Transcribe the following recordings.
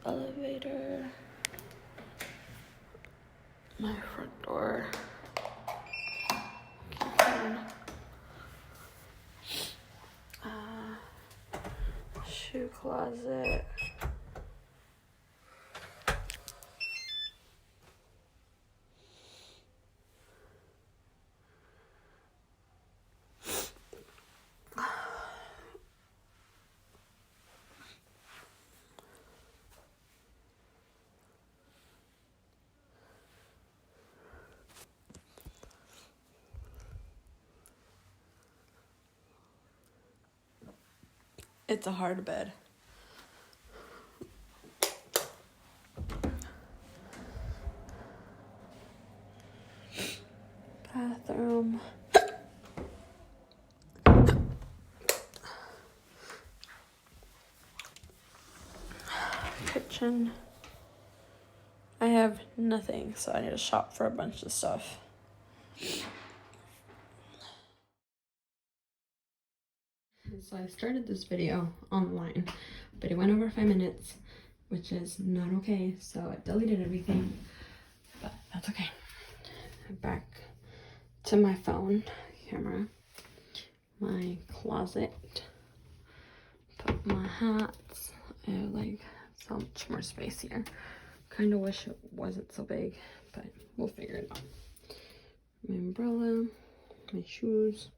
elevator, my front door, shoe closet, it's a hard bed. Bathroom. Kitchen. I have nothing, so I need to shop for a bunch of stuff. So I started this video online, but it went over 5 minutes, which is not okay, so I deleted everything, but that's okay. Back to my phone camera, my closet, put my hats. I have like so much more space here. Kind of wish it wasn't so big, but we'll figure it out. My umbrella, my shoes.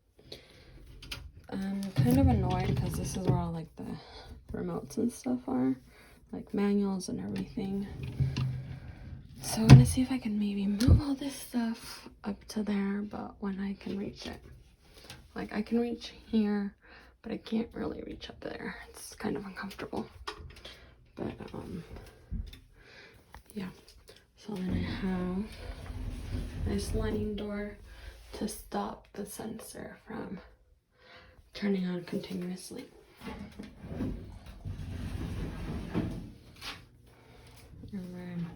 I'm kind of annoyed because this is where all like the remotes and stuff are, like manuals and everything. So I'm gonna see if I can maybe move all this stuff up to there, but when I can reach it. Like I can reach here, but I can't really reach up there. It's kind of uncomfortable. But yeah. So then I have my sliding door to stop the sensor from turning on continuously. And then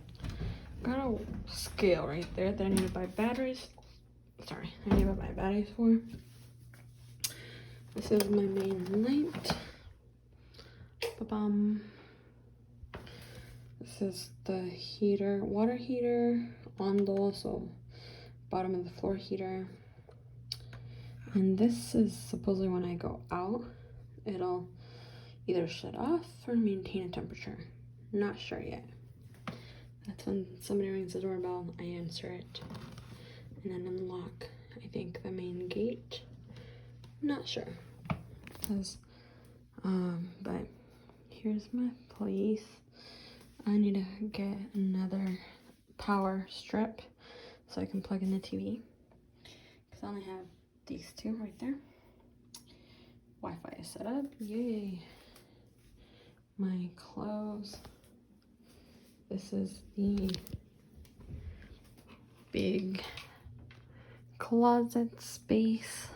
got a scale right there that I need to buy batteries. Sorry, I need to buy batteries for. This is my main light. Ba-bum. This is the heater, water heater, ondo, so bottom of the floor heater. And this is supposedly when I go out, it'll either shut off or maintain a temperature. Not sure yet. That's when somebody rings the doorbell, I answer it. And then unlock, I think, the main gate. Not sure. But here's my place. I need to get another power strip so I can plug in the TV. Because I only have these two right there. Wi-Fi is set up. Yay. My clothes. This is the big closet space.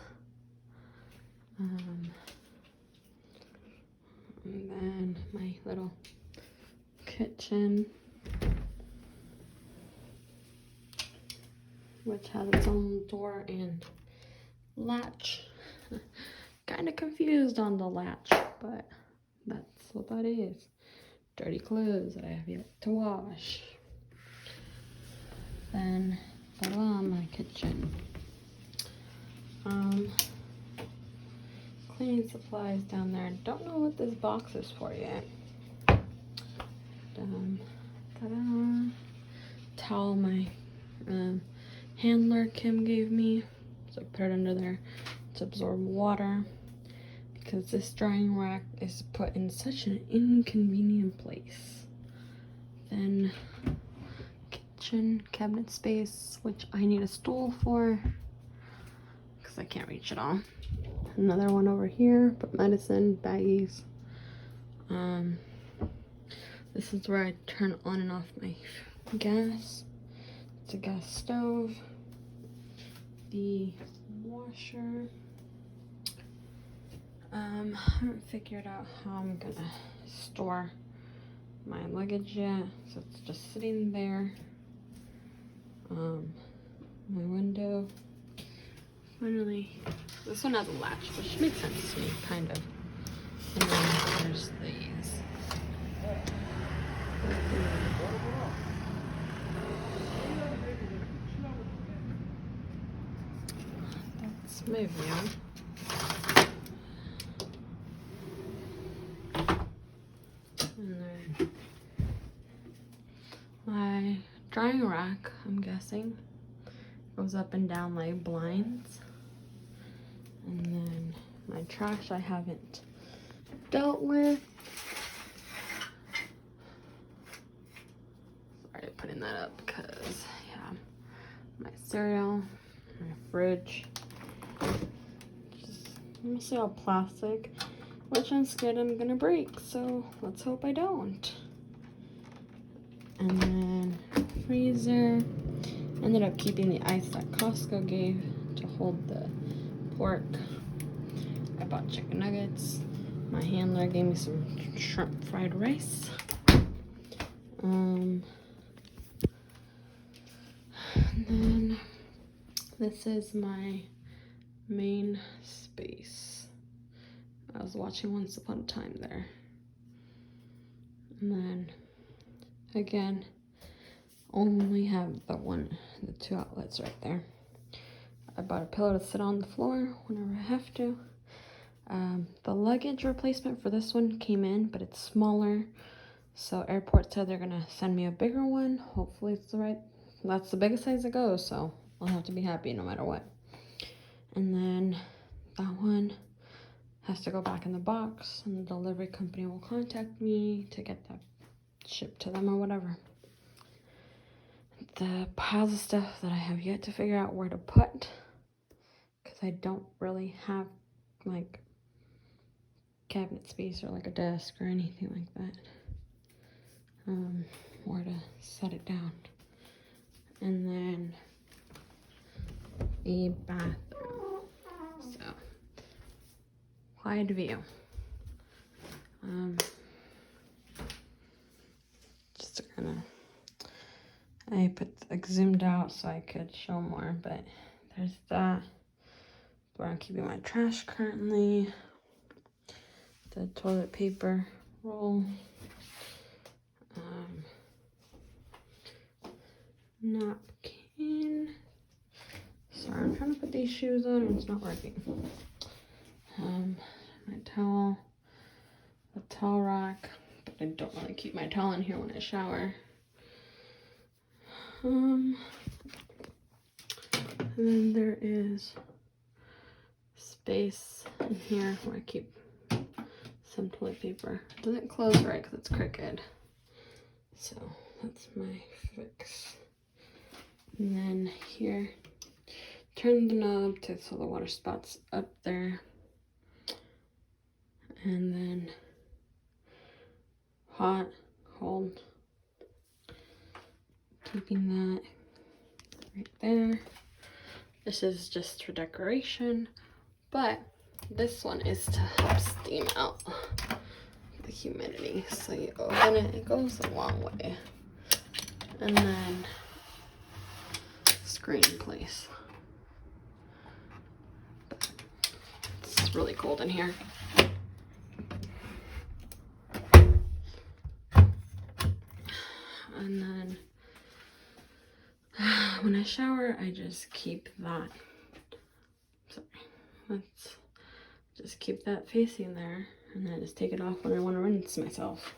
And then my little kitchen, which has its own door and latch. Kind of confused on the latch, but that's what that is. Dirty clothes that I have yet to wash. Then my kitchen. Cleaning supplies down there. Don't know what this box is for yet. Ta-da. Towel my handler Kim gave me. So put it under there to absorb water. Because this drying rack is put in such an inconvenient place. Then kitchen cabinet space, which I need a stool for. Because I can't reach it all. Another one over here, put medicine, baggies. This is where I turn on and off my gas. It's a gas stove. The washer. I haven't figured out how I'm gonna store my luggage yet, so it's just sitting there. My window. Finally, this one has a latch, which makes sense to me, kind of. And then there's these. my view. And then my drying rack, I'm guessing, goes up and down like blinds. And then my trash I haven't dealt with. Sorry putting that up because, yeah, my cereal, my fridge, just mostly all plastic, which I'm scared I'm gonna break, so let's hope I don't. And then freezer, ended up keeping the ice that Costco gave to hold the pork. I bought chicken nuggets. My handler gave me some shrimp fried rice. And then this is my main space. I was watching Once Upon a Time there. And then again, only have the two outlets right there. I bought a pillow to sit on the floor whenever I have to. The luggage replacement for this one came in, but it's smaller. So airport said they're gonna send me a bigger one. Hopefully it's that's the biggest size it goes, so I'll have to be happy no matter what. And then that one has to go back in the box, and the delivery company will contact me to get that shipped to them or whatever. The piles of stuff that I have yet to figure out where to put, because I don't really have like cabinet space or like a desk or anything like that, or to set it down. And then a bathroom, so wide view. Just to kind of, I put like zoomed out so I could show more, but there's that. Where I'm keeping my trash currently. The toilet paper roll. Napkin. Sorry, I'm trying to put these shoes on and it's not working. My towel. The towel rack. But I don't really keep my towel in here when I shower. And then there is space in here where I keep some toilet paper. It doesn't close right because it's crooked. So that's my fix. And then here, turn the knob to so the water spot's up there. And then hot, cold. Keeping that right there. This is just for decoration, but this one is to help steam out the humidity. So you open it, it goes a long way. And then screen in place. It's really cold in here. And then when I shower, I just keep that. Sorry, let's just keep that facing there, and then I just take it off when I want to rinse myself.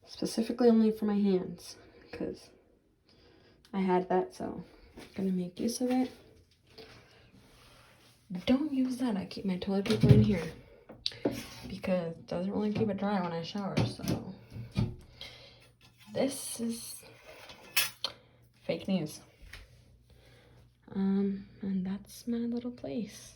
Specifically only for my hands, because I had that, so I'm gonna make use of it. Don't use that. I keep my toilet paper in here because it doesn't really keep it dry when I shower. So this is fake news. And that's my little place.